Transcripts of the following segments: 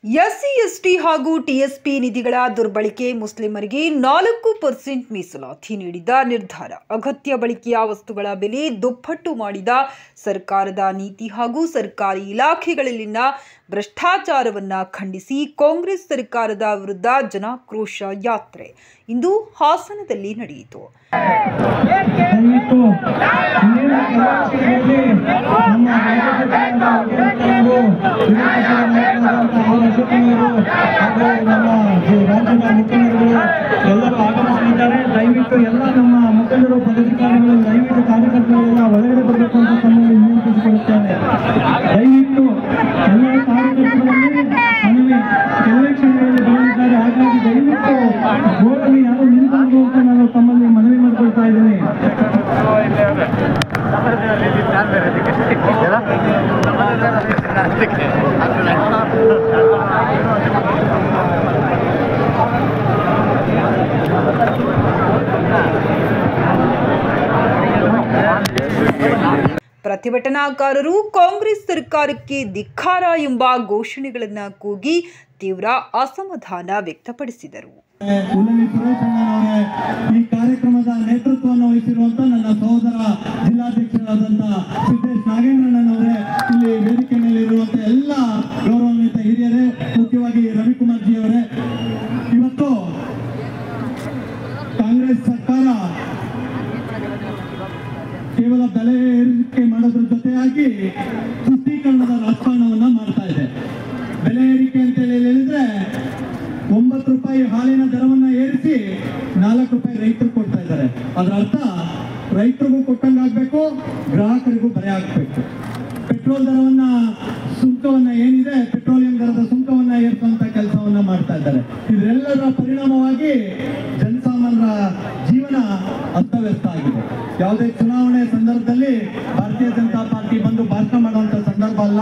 SC ST ಹಾಗೂ TSP ನಿಧಿಗಳ ದುರ್ಬಳಕೆ, ಮುಸ್ಲಿಮರಿಗೆ 4% ಮೀಸಲಾತಿ ನೀಡಿದ ನಿರ್ಧಾರ, ಅಗತ್ಯ ಬಳಕೆಯ ವಸ್ತುಗಳ ಬೆಲೆ ದುಪ್ಪಟ್ಟು ಮಾಡಿದ ಸರ್ಕಾರದ ನೀತಿ ಹಾಗೂ ಸರ್ಕಾರಿ ಇಲಾಖೆಗಳಲ್ಲಿನ ಭ್ರಷ್ಟಾಚಾರವನ್ನು ಖಂಡಿಸಿ ಕಾಂಗ್ರೆಸ್ ಸರ್ಕಾರದ ವಿರುದ್ಧ ಜನಾಕ್ರೋಶ ಯಾತ್ರೆ ಇಂದು ಹಾಸನದಲ್ಲಿ ನಡೆಯಿತು. ಎಲ್ಲರೂ ಆಗಮಿಸಿದ್ದಾರೆ. ದಯವಿಟ್ಟು ಎಲ್ಲ ನಮ್ಮ ಮುಖಂಡರು, ಪದಾಧಿಕಾರಿಗಳು, ದಯವಿಟ್ಟು ಕಾರ್ಯಕರ್ತರೆಲ್ಲ ಒಳಗಡೆ ಬರಬೇಕು ಅಂತ ತಮ್ಮಲ್ಲಿ ವಿನಂತಿಸಿಕೊಳ್ಳುತ್ತೇನೆ. ದಯವಿಟ್ಟು ಎಲ್ಲ ಕಾರ್ಯಕರ್ತರಲ್ಲಿ ಮನವಿ, ಎಲೆಕ್ಷನ್ಗಳಲ್ಲಿ ಬಂದಿದ್ದಾರೆ. ಹಾಗಾಗಿ ದಯವಿಟ್ಟು ಬೋರ್ಡಲ್ಲಿ ಯಾರು ನಿಂತಂದು ಅಂತ ನಾನು ತಮ್ಮಲ್ಲಿ ಮನವಿ ಮಾಡಿಕೊಳ್ತಾ ಇದ್ದೀನಿ. ಪ್ರತಿಭಟನಾಕಾರರು ಕಾಂಗ್ರೆಸ್ ಸರ್ಕಾರಕ್ಕೆ ಧಿಕ್ಕಾರ ಎಂಬ ಘೋಷಣೆಗಳನ್ನು ಕೂಗಿ ತೀವ್ರ ಅಸಮಾಧಾನ ವ್ಯಕ್ತಪಡಿಸಿದರು. ಈ ಕಾರ್ಯಕ್ರಮದ ನೇತೃತ್ವವನ್ನು ವಹಿಸಿರುವಂತ ನನ್ನ ಸಹೋದರ ಜಿಲ್ಲಾಧ್ಯಕ್ಷರಾದಂತಹ ಸಿದ್ದೇಶ್ ನಾಗೇಂದ್ರಣ್ಣನವರೇ, ಇಲ್ಲಿ ವೇದಿಕೆ ಮೇಲಿರುವಂತಹ ಎಲ್ಲ ಗೌರವಾನ್ವಿತ ಹಿರಿಯರೇ, ಮುಖ್ಯವಾಗಿ ರವಿಕುಮಾರ್ ಜಿ ಅವರೇ, ಇವತ್ತು ಕಾಂಗ್ರೆಸ್ ಸರ್ಕಾರ ಕೇವಲ ಬೆಲೆ ಏರಿಕೆ ಮಾಡೋದ್ರ ಜೊತೆಯಾಗಿ ತುಷ್ಟೀಕರಣದ ರಾಜಕಾರಣವನ್ನ ಮಾಡ್ತಾ ಇದೆ. ಬೆಲೆ ಏರಿಕೆ ಅಂತ ಹೇಳಿದ್ರೆ 9 ರೂಪಾಯಿ ಹಾಲಿನ ದರವನ್ನ ಏರಿಸಿ 4 ರೂಪಾಯಿ ರೈತರು ಕೊಡ್ತಾ ಇದ್ದಾರೆ. ಅದರ ಅರ್ಥ ರೈತರಿಗೂ ಕೊಟ್ಟಂಗಾಗಬೇಕು, ಗ್ರಾಹಕರಿಗೂ ಬರೆ ಆಗ್ಬೇಕು. ಪೆಟ್ರೋಲ್ ದರವನ್ನ, ಸುಂಕವನ್ನ ಏನಿದೆ ಪೆಟ್ರೋಲಿಯಂ ದರದ ಸುಂಕವನ್ನ ಏರಿಸುವಂತ ಕೆಲಸವನ್ನ ಮಾಡ್ತಾ ಇದ್ದಾರೆ. ಇದೆಲ್ಲದರ ಪರಿಣಾಮವಾಗಿ ಜನಸಾಮಾನ್ಯರ ಜೀವನ ಅಸ್ತವ್ಯಸ್ತ ಆಗಿದೆ. ಯಾವುದೇ ಚುನಾವಣೆ ಸಂದರ್ಭದಲ್ಲಿ ಭಾರತೀಯ ಜನತಾ ಪಾರ್ಟಿ ಬಂದು ಭಾಷಣ ಮಾಡುವಂತ ಸಂದರ್ಭ ಅಲ್ಲ.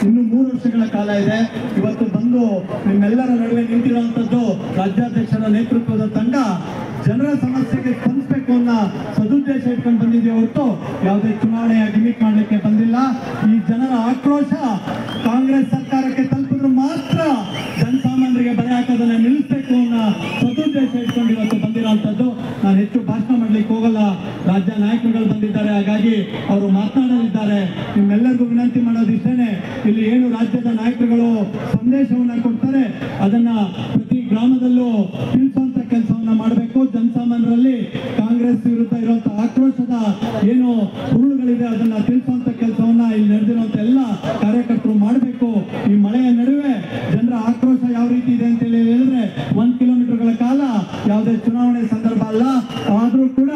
ಇನ್ನು 3 ವರ್ಷಗಳ ಕಾಲ ಇದೆ. ಇವತ್ತು ಬಂದು ನಿಮ್ಮೆಲ್ಲರ ನಡುವೆ ನಿಂತಿರುವಂತದ್ದು ರಾಜ್ಯಾಧ್ಯಕ್ಷರ ನೇತೃತ್ವದ ತಂಡ ಜನರ ಸಮಸ್ಯೆಗೆ ಸ್ಪಂದಿಸಬೇಕು ಅನ್ನೋ ಸದುದ್ದೇಶ ಇಟ್ಕೊಂಡು ಬಂದಿದೆ ಹೊರತು ಯಾವುದೇ ಚುನಾವಣೆಯ ಗಿಮಿಕ್ ಮಾಡಲಿಕ್ಕೆ ಬಂದಿಲ್ಲ. ಈ ಜನರ ಆಕ್ರೋಶ ಕಾಂಗ್ರೆಸ್ ಸರ್ಕಾರಕ್ಕೆ ತಲುಪಿದ್ರು ಮಾತ್ರ ಜನಸಾಮಾನ್ಯರಿಗೆ ಬರೆ ಹಾಕೋದನ್ನ ನಿಲ್ಲಿಸಬೇಕು ಅನ್ನೋ ಸದುದ್ದೇಶ ಇಟ್ಕೊಂಡು ಇವತ್ತು ಬಂದಿರುವಂತದ್ದು. ನಾನು ಹೆಚ್ಚು ಭಾಷಣ ಮಾಡ್ಲಿಕ್ಕೆ ಹೋಗಲ್ಲ, ರಾಜ್ಯ ನಾಯಕರುಗಳು ಬಂದಿದ್ದಾರೆ, ಹಾಗಾಗಿ ಅವರು ಮಾತನಾಡಲಿದ್ದಾರೆ. ನಿಮ್ಮೆಲ್ಲರಿಗೂ ವಿನಂತಿ ಮಾಡೋದು ಇಷ್ಟೇನೆ, ಇಲ್ಲಿ ಏನು ರಾಜ್ಯದ ನಾಯಕರುಗಳು ಸಂದೇಶವನ್ನ ಕೊಡ್ತಾರೆ ಅದನ್ನ ಪ್ರತಿ ಗ್ರಾಮದಲ್ಲೂ ತಿಳಿಸುವಂತ ಕೆಲಸವನ್ನ ಮಾಡಬೇಕು. ಜನಸಾಮಾನ್ಯರಲ್ಲಿ ಕಾಂಗ್ರೆಸ್ ವಿರುದ್ಧ ಇರುವಂತಹ ಆಕ್ರೋಶದ ಏನು ಹುರುಳುಗಳಿದೆ ಅದನ್ನ ತಿಳಿಸುವಂತ ಕೆಲಸವನ್ನ ಇಲ್ಲಿ ನಡೆದಿರುವಂತ ಎಲ್ಲ ಕಾರ್ಯಕರ್ತರು ಮಾಡಬೇಕು. ಈ ಮಳೆಯ ನಡುವೆ ಜನರ ಆಕ್ರೋಶ ಯಾವ ರೀತಿ ಇದೆ ಅಂತ ಹೇಳಿದ್ರೆ 1 ಕಿಲೋಮೀಟರ್ಗಳ ಕಾಲ ಯಾವುದೇ ಚುನಾವಣೆ ಸಂದರ್ಭ ಅಲ್ಲ, ಆದ್ರೂ ಕೂಡ